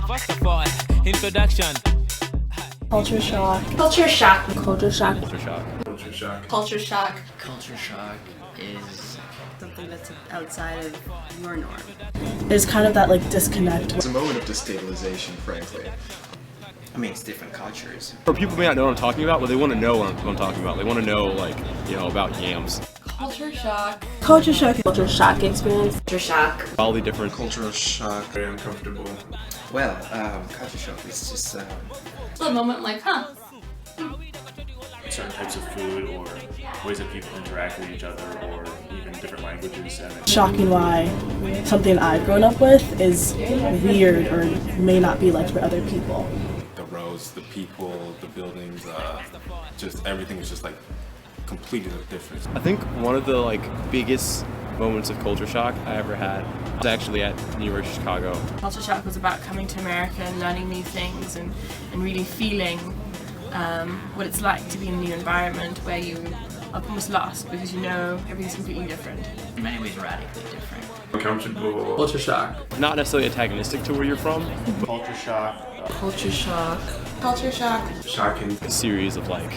First of all, introduction. Culture shock. Culture shock. Culture shock. Culture shock. Culture shock. Culture shock. Culture shock is something that's outside of your norm. There's kind of that like disconnect. It's a moment of destabilization, frankly. I mean, it's different cultures. For people who may not know what I'm talking about, but they want to know what I'm talking about. They want to know, like, you know, about yams. Culture shock. Culture shock. Culture shock experience. Culture shock. All the different Cultural shock. Very uncomfortable. Well, culture shock is just So a moment like, huh? Certain types of food or ways that people interact with each other or even different languages. And Shocking why something I've grown up with is weird or may not be liked by other people. The roads, the people, the buildings, just everything is just like completely different. I think one of the like biggest moments of culture shock I ever had was actually at Chicago. Culture shock was about coming to America and learning new things and really feeling what it's like to be in a new environment where you are almost lost because you know everything's completely different. in many ways radically different. Uncomfortable. culture shock. Not necessarily antagonistic to where you're from. Culture shock. Culture shock. Culture shock. Shocking. A series of like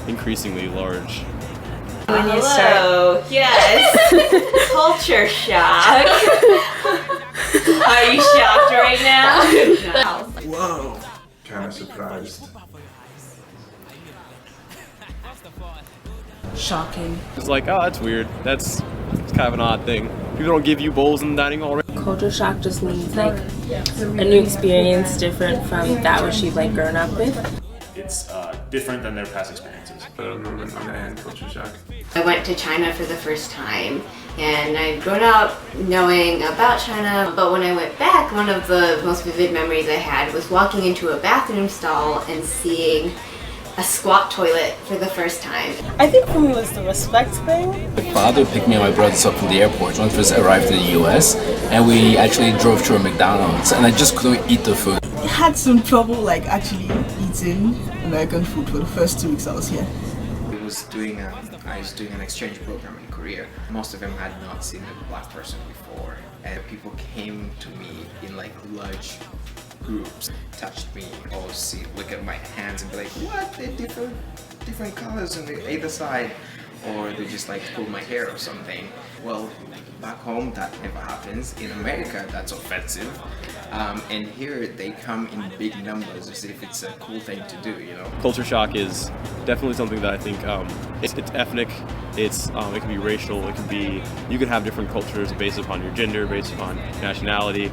increasingly large. When you start. Yes. Culture shock. Are you shocked right now? Whoa. Kind of surprised. Shocking. It's like, oh, that's weird. It's kind of an odd thing. People don't give you bowls in the dining hall. Culture shock just means like a new experience different from that which you've like grown up with. It's different than their past experiences. A moment when I had culture shock. I went to China for the first time, and I'd grown up knowing about China, but when I went back, one of the most vivid memories I had was walking into a bathroom stall and seeing a squat toilet for the first time. I think for me it was the respect thing. My father picked me and my brothers up from the airport when we first arrived in the US, and we actually drove to a McDonald's, and I just couldn't eat the food. I had some trouble like actually eating American food for the first 2 weeks I was here. I was doing an exchange program in Korea. Most of them had not seen a black person before, and people came to me in like large groups, touched me, or look at my hands and be like, what? They're different colors on either side, or they just like pull my hair or something. Well, back home that never happens. In America, that's offensive, and here they come in big numbers as if it's a cool thing to do, you know. Culture shock is definitely something that I think it's ethnic. It can be racial. It can be, you can have different cultures based upon your gender, based upon nationality.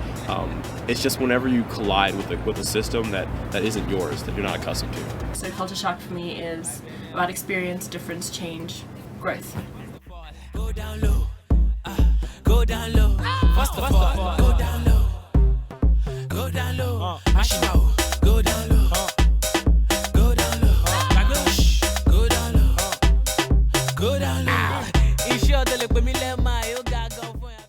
It's just whenever you collide with a system that isn't yours, that you're not accustomed to. So culture shock for me is about experience, difference, change, growth. Go down low. Go down low. First of all.